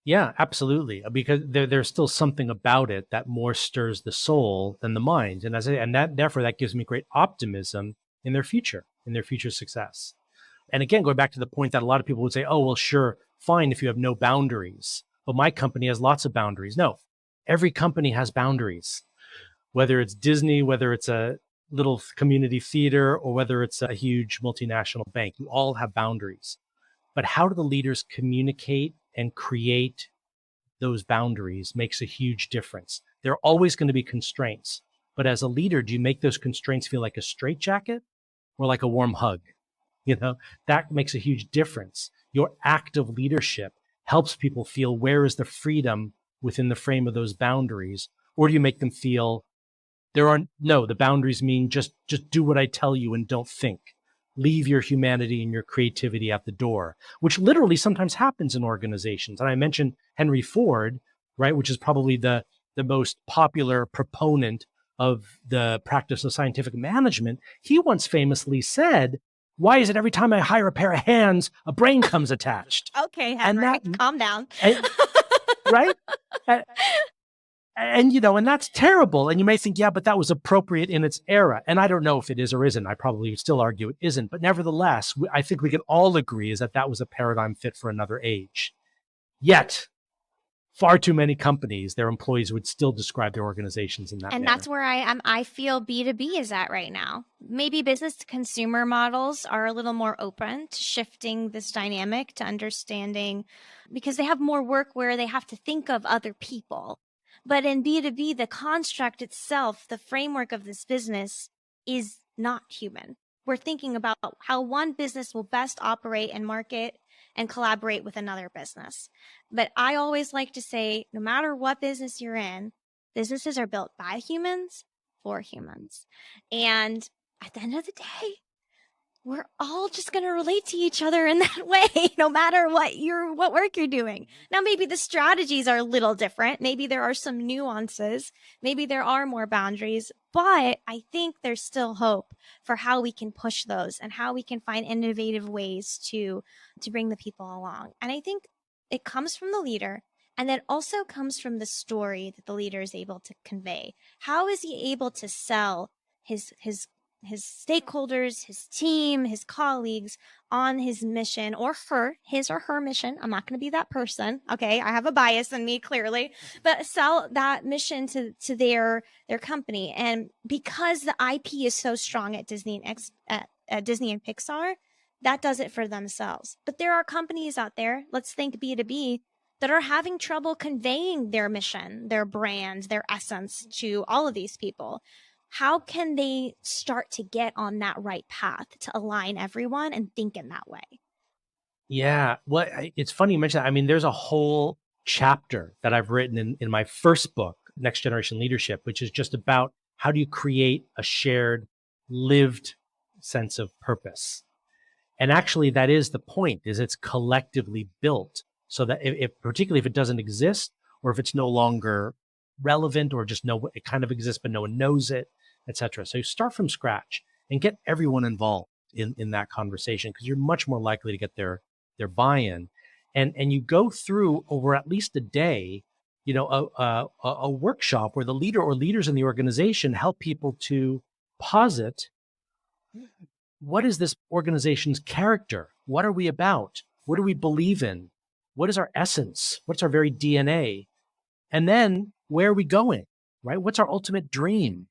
Yeah, absolutely. Because there's still something about it that more stirs the soul than the mind. And therefore that gives me great optimism in their future success. And again, going back to the point that a lot of people would say, oh, well, sure, fine if you have no boundaries, but my company has lots of boundaries. No, every company has boundaries, whether it's Disney, whether it's a little community theater, or whether it's a huge multinational bank, you all have boundaries. But how do the leaders communicate and create those boundaries makes a huge difference. There are always going to be constraints, but as a leader, do you make those constraints feel like a straitjacket or like a warm hug? That makes a huge difference. Your active leadership helps people feel, where is the freedom within the frame of those boundaries? Or do you make them feel the boundaries mean just do what I tell you and don't think. Leave your humanity and your creativity at the door, which literally sometimes happens in organizations. And I mentioned Henry Ford, right, which is probably the most popular proponent of the practice of scientific management. He once famously said, why is it every time I hire a pair of hands, a brain comes attached? Okay, Henry, calm down. Right? And that's terrible. And you may think, yeah, but that was appropriate in its era. And I don't know if it is or isn't. I probably would still argue it isn't. But nevertheless, I think we can all agree is that was a paradigm fit for another age. Yet, far too many companies, their employees would still describe their organizations in that manner. That's where I feel B2B is at right now. Maybe business to consumer models are a little more open to shifting this dynamic, to understanding, because they have more work where they have to think of other people. But in B2B, the construct itself, the framework of this business is not human. We're thinking about how one business will best operate and market and collaborate with another business. But I always like to say, no matter what business you're in, businesses are built by humans for humans. And at the end of the day, we're all just going to relate to each other in that way, no matter what work you're doing. Now, maybe the strategies are a little different. Maybe there are some nuances. Maybe there are more boundaries, but I think there's still hope for how we can push those and how we can find innovative ways to bring the people along. And I think it comes from the leader, and that also comes from the story that the leader is able to convey. How is he able to sell his stakeholders, his team, his colleagues on his mission, or his or her mission? I'm not going to be that person. Okay. I have a bias in me, clearly, but sell that mission to their company. And because the IP is so strong at Disney and Disney and Pixar, that does it for themselves. But there are companies out there, let's think B2B, that are having trouble conveying their mission, their brand, their essence to all of these people. How can they start to get on that right path to align everyone and think in that way? Yeah, well, it's funny you mention that. I mean, there's a whole chapter that I've written in my first book, Next Generation Leadership, which is just about how do you create a shared, lived sense of purpose. And actually, that is the point, is it's collectively built so that particularly if it doesn't exist, or if it's no longer relevant, or just it kind of exists, but no one knows it, etc. So you start from scratch and get everyone involved in that conversation, because you're much more likely to get their buy-in. And you go through over at least a day, a workshop where the leader or leaders in the organization help people to posit, what is this organization's character? What are we about? What do we believe in? What is our essence? What's our very DNA? And then where are we going, right? What's our ultimate dream?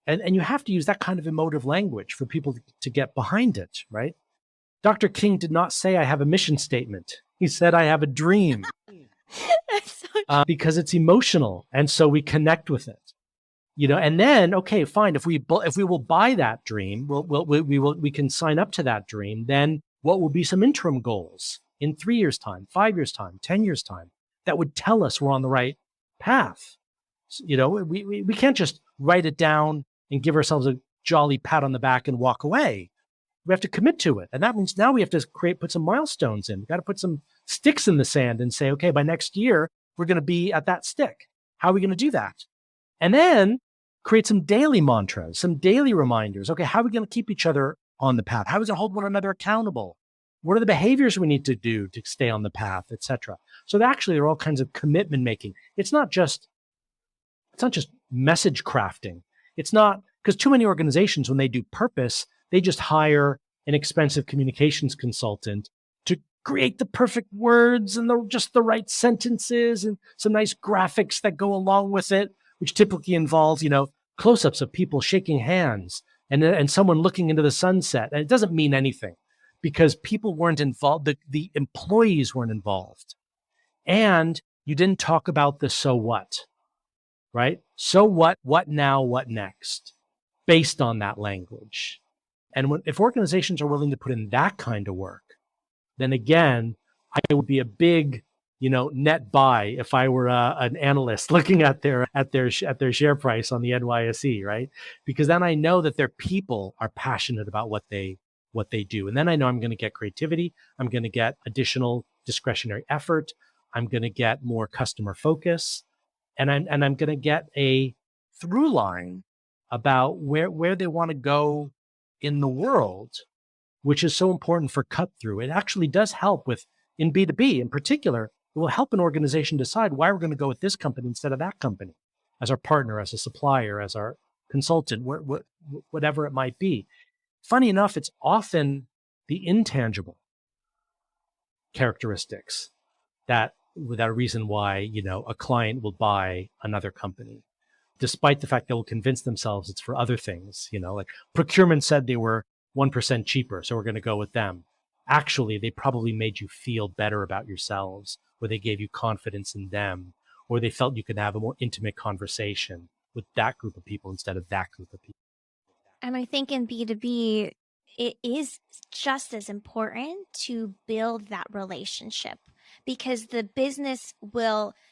And you have to use that kind of emotive language for people to get behind it, right? Dr. King did not say, I have a mission statement. He said, I have a dream. That's so Because it's emotional. And so we connect with it, and then, okay, fine. If we will buy that dream, we can sign up to that dream. Then what will be some interim goals in 3 years time, 5 years time, 10 years time that would tell us we're on the right path? We can't just write it down and give ourselves a jolly pat on the back and walk away. We have to commit to it. And that means now we have to put some milestones in. We've got to put some sticks in the sand and say, okay, by next year, we're going to be at that stick. How are we going to do that? And then create some daily mantras, some daily reminders. Okay, how are we going to keep each other on the path? How are we going to hold one another accountable? What are the behaviors we need to do to stay on the path, etc.? So actually, there are all kinds of commitment making. It's not just message crafting. It's not, because too many organizations, when they do purpose, they just hire an expensive communications consultant to create the perfect words and just the right sentences and some nice graphics that go along with it, which typically involve, close-ups of people shaking hands and someone looking into the sunset. And it doesn't mean anything because people weren't involved. The employees weren't involved. And you didn't talk about the so what, right? So what now, what next, based on that language. And if organizations are willing to put in that kind of work, then again, I would be a big, net buy if I were an analyst looking at their share price on the NYSE, right? Because then I know that their people are passionate about what they do, and then I know I'm going to get creativity, I'm going to get additional discretionary effort, I'm going to get more customer focus, and I'm going to get a through line about where they want to go in the world, which is so important for cut through. It actually does help in B2B in particular. It will help an organization decide why we're going to go with this company instead of that company as our partner, as a supplier, as our consultant, whatever it might be. Funny enough, it's often the intangible characteristics that a reason why, a client will buy another company, despite the fact they will convince themselves it's for other things, like procurement said they were 1% cheaper, so we're going to go with them. Actually, they probably made you feel better about yourselves, or they gave you confidence in them, or they felt you could have a more intimate conversation with that group of people instead of that group of people. And I think in B2B, it is just as important to build that relationship because the business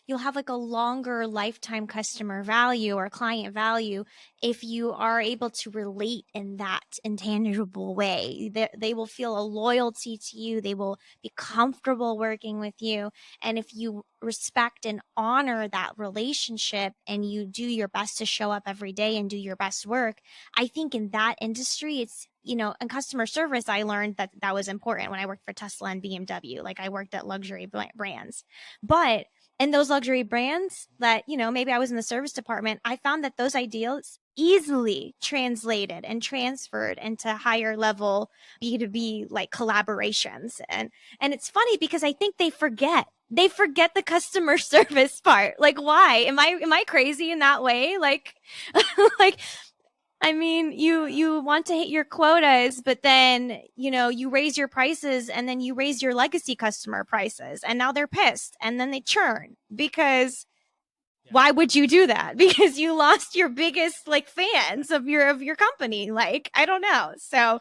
you'll have like a longer lifetime customer value or client value if you are able to relate in that intangible way. They will feel a loyalty to you. They will be comfortable working with you. And if you respect and honor that relationship and you do your best to show up every day and do your best work, I think in that industry, it's, in customer service, I learned that was important when I worked for Tesla and BMW. Like I worked at luxury brands, but in those luxury brands that, maybe I was in the service department, I found that those ideals easily translated and transferred into higher level B2B like collaborations. And it's funny because I think they forget the customer service part. Like, why? Am I crazy in that way? Like, like, I mean, you want to hit your quotas, but then, you raise your prices and then you raise your legacy customer prices and now they're pissed and then they churn because why would you do that? Because you lost your biggest like fans of your company. Like, I don't know. So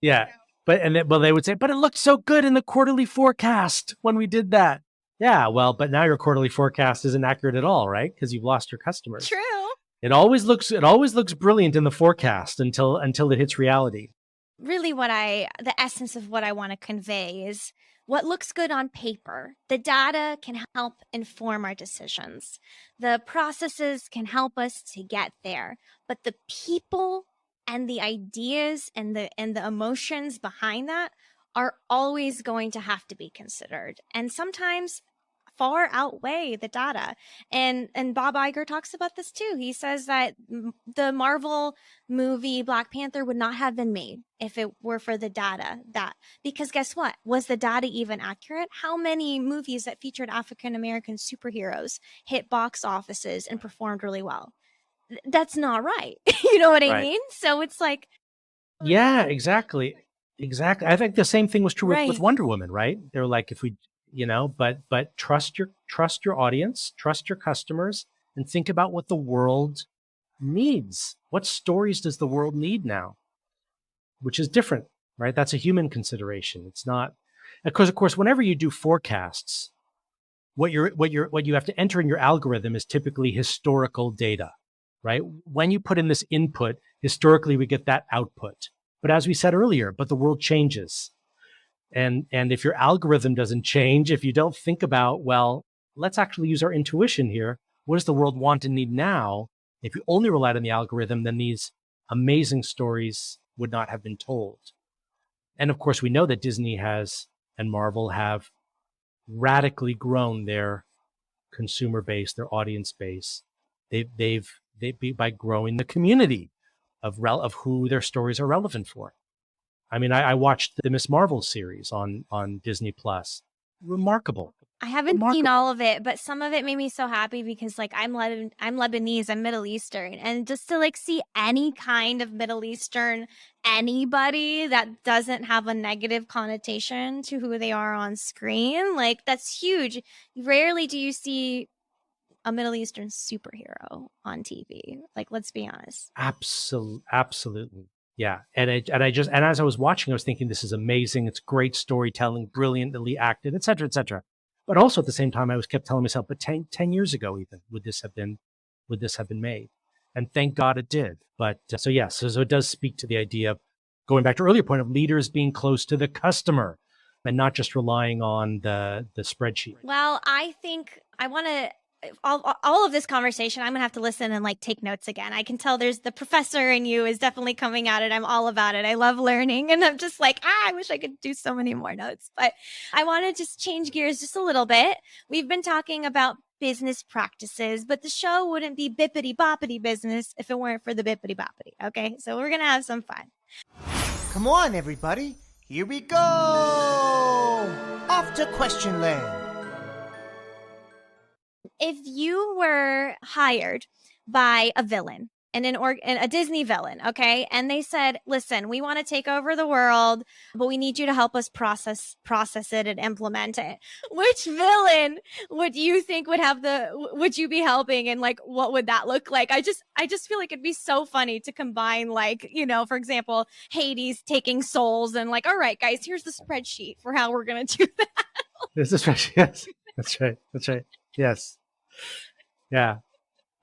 yeah. But they would say, but it looked so good in the quarterly forecast when we did that. Yeah, well, but now your quarterly forecast isn't accurate at all, right? Because you've lost your customers. true. It always looks brilliant in the forecast until it hits reality. Really the essence of what I want to convey is what looks good on paper. The data can help inform our decisions. The processes can help us to get there, but the people and the ideas and the emotions behind that are always going to have to be considered. And sometimes far outweigh the data. And Bob Iger talks about this too. He says that the Marvel movie Black Panther would not have been made if it were for the data. Because guess what? Was the data even accurate? How many movies that featured African American superheroes hit box offices and performed really well? That's not right. You know what I mean? So it's like, yeah, exactly. I think the same thing was true with right. Wonder Woman, right? They're like, if we, but trust your audience, trust your customers, and think about what the world needs. What stories does the world need now? Which is different, right? That's a human consideration. It's not, because of course, whenever you do forecasts, what you have to enter in your algorithm is typically historical data, right? When you put in this input, historically we get that output. But as we said earlier, but the world changes. And if your algorithm doesn't change, if you don't think about, well, let's actually use our intuition here. What does the world want and need now? If you only relied on the algorithm, then these amazing stories would not have been told. And of course, we know that Disney has and Marvel have radically grown their consumer base, their audience base. They've by growing the community of who their stories are relevant for. I mean, I watched the Miss Marvel series on Disney Plus. Remarkable. I haven't seen all of it, but some of it made me so happy because like I'm Lebanese, I'm Middle Eastern, and just to like see any kind of Middle Eastern anybody that doesn't have a negative connotation to who they are on screen, like that's huge. Rarely do you see a Middle Eastern superhero on TV. Like, let's be honest. Absolutely. Yeah. And as I was watching, I was thinking, this is amazing. It's great storytelling, brilliantly acted, et cetera, et cetera. But also at the same time, I kept telling myself, but 10 years ago, even would this have been made? And thank God it did. But so it does speak to the idea of going back to earlier point of leaders being close to the customer and not just relying on the spreadsheet. Well, I think I want to, all of this conversation, I'm gonna have to listen and like take notes again. I can tell there's the professor in you is definitely coming at it. I'm all about it. I love learning, and I'm just like, I wish I could do so many more notes. But I want to just change gears just a little bit. We've been talking about business practices, but the show wouldn't be Bippity Boppity business if it weren't for the Bippity Boppity. Okay, so we're gonna have some fun. Come on, everybody. Here we go. Off to Question Land. If you were hired by a villain and a Disney villain, okay, and they said, listen, we want to take over the world, but we need you to help us process it and implement it. Which villain would you think would you be helping, and like what would that look like? I just feel like it'd be so funny to combine, like, for example, Hades taking souls and like, all right, guys, here's the spreadsheet for how we're gonna do that. There's the spreadsheet. Yes. That's right. Yes. Yeah.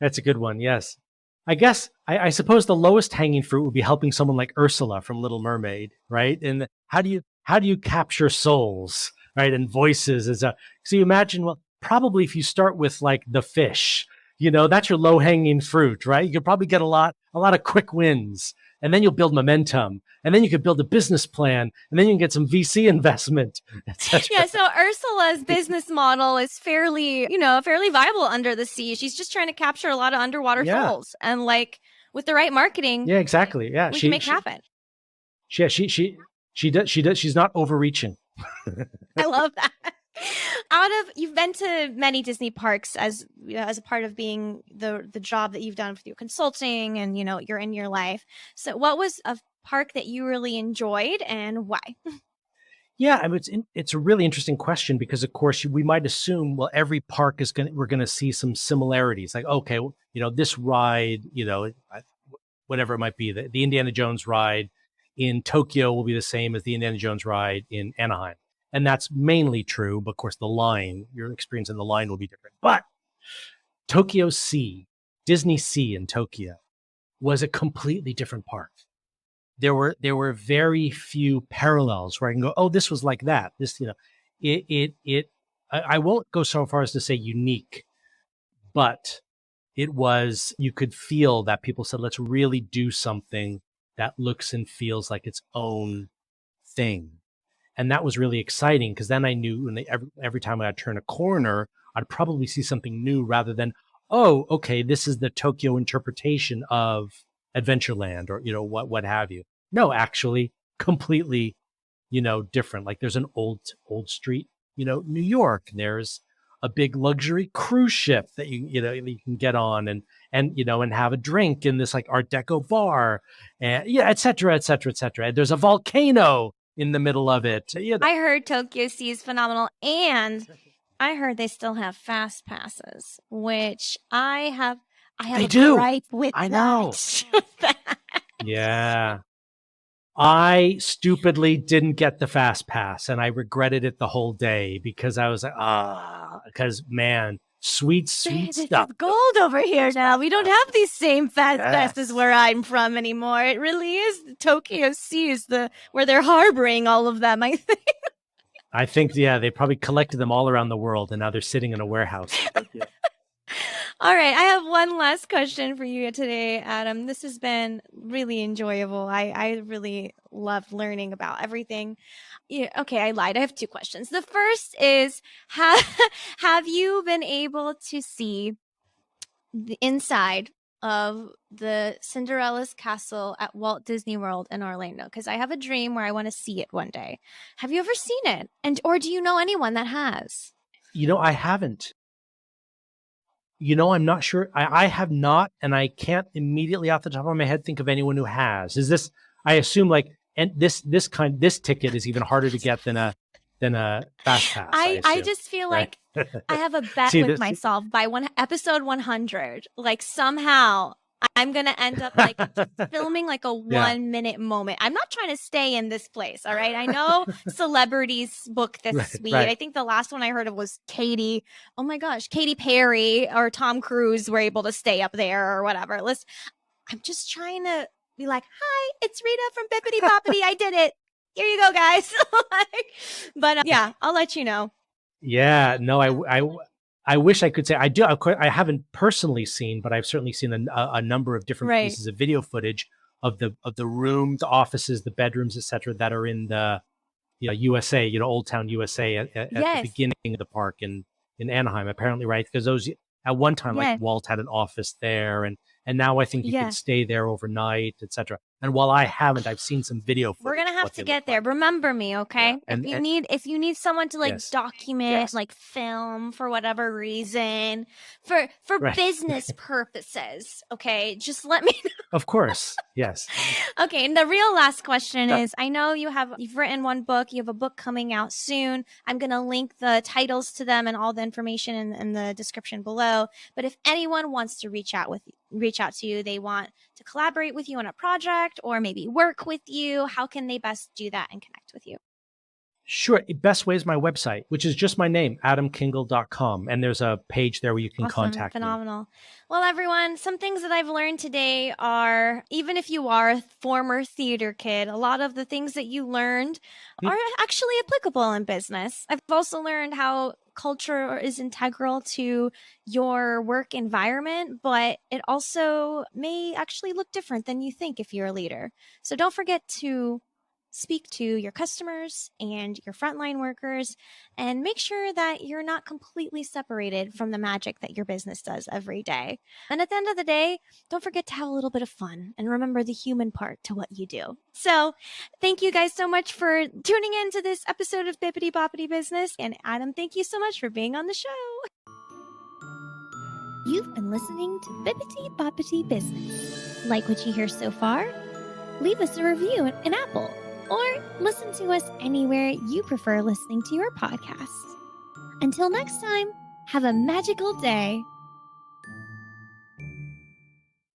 That's a good one. Yes. I guess I suppose the lowest hanging fruit would be helping someone like Ursula from Little Mermaid, right? And how do you capture souls, right? And voices so you imagine, well, probably if you start with like the fish, that's your low hanging fruit, right? You could probably get a lot of quick wins, and then you'll build momentum, and then you could build a business plan, and then you can get some VC investment, etc. Yeah, so Ursula's business model is fairly viable under the sea. She's just trying to capture a lot of underwater souls, and like with the right marketing, yeah, exactly, yeah, we can make it happen. She does. She's not overreaching. I love that. You've been to many Disney parks as a part of being the job that you've done with your consulting and you're in your life. So what was a park that you really enjoyed and why? Yeah, I mean, it's a really interesting question because of course we might assume, well, every park we're going to see some similarities. Like, okay, this ride, whatever it might be, the Indiana Jones ride in Tokyo will be the same as the Indiana Jones ride in Anaheim. And that's mainly true, but of course your experience in the line will be different. But Tokyo Sea, Disney Sea in Tokyo was a completely different park. There were very few parallels where I can go, oh, this was like that. This, I won't go so far as to say unique, but you could feel that people said, let's really do something that looks and feels like its own thing. And that was really exciting because then I knew every time I would turn a corner, I'd probably see something new rather than, oh, okay, this is the Tokyo interpretation of Adventureland or, what have you. No, actually, completely, different. Like there's an old street, New York. There's a big luxury cruise ship that you can get on and have a drink in this like Art Deco bar, and et cetera, et cetera, et cetera. There's a volcano in the middle of it. I heard Tokyo Sea is phenomenal, and I heard they still have fast passes, which I have They a do. gripe with. I know. Yeah. I stupidly didn't get the fast pass and I regretted it the whole day because I was like, because man, sweet This stuff. is gold over here now. We don't have these same fast passes where I'm from anymore. It really is Tokyo Sea is where they're harboring all of them, I think. I think, they probably collected them all around the world and now they're sitting in a warehouse. All right. I have one last question for you today, Adam. This has been really enjoyable. I really love learning about everything. Yeah, okay, I lied. I have two questions. The first is, have you been able to see the inside of the Cinderella's castle at Walt Disney World in Orlando? Because I have a dream where I want to see it one day. Have you ever seen it? Or do you know anyone that has? I haven't. I'm not sure. I have not, and I can't immediately off the top of my head think of anyone who has. Is this? I assume this ticket is even harder to get than a fast pass. I just feel right? like I have a bet with myself by episode 100. Like somehow I'm gonna end up like filming like a 1 minute moment. I'm not trying to stay in this place. All right. I know celebrities book this suite. Right. I think the last one I heard of was Katy. Oh my gosh, Katy Perry or Tom Cruise were able to stay up there or whatever. I'm just trying to be like, hi, it's Rita from Bippity Boppity. I did it. Here you go, guys. But I'll let you know. Yeah, no, I wish I could say I do. Of course, I haven't personally seen, but I've certainly seen a number of different pieces of video footage of the room, the offices, the bedrooms, etc., that are in the USA, Old Town USA at the beginning of the park in Anaheim. Apparently, right? Because those at one time, like Walt had an office there, and now I think you can stay there overnight, etc. And while I haven't, I've seen some video footage. We're gonna have to get there. Remember me, okay? Yeah. If you need someone to document, like film for whatever reason, for business purposes, okay? Just let me know. Of course, yes. Okay, and the real last question is: I know you've written one book. You have a book coming out soon. I'm gonna link the titles to them and all the information in the description below. But if anyone wants to reach out to you, they want to collaborate with you on a project or maybe work with you, how can they best do that and connect with you? Sure. The best way is my website, which is just my name, adamkingl.com. And there's a page there where you can contact me. Phenomenal. Well, everyone, some things that I've learned today are, even if you are a former theater kid, a lot of the things that you learned are actually applicable in business. I've also learned how culture is integral to your work environment, but it also may actually look different than you think if you're a leader. So don't forget to speak to your customers and your frontline workers and make sure that you're not completely separated from the magic that your business does every day. And at the end of the day, don't forget to have a little bit of fun and remember the human part to what you do. So thank you guys so much for tuning in to this episode of Bippity Boppity Business. And Adam, thank you so much for being on the show. You've been listening to Bippity Boppity Business. Like what you hear so far? Leave us a review in Apple. Or listen to us anywhere you prefer listening to your podcast. Until next time, have a magical day.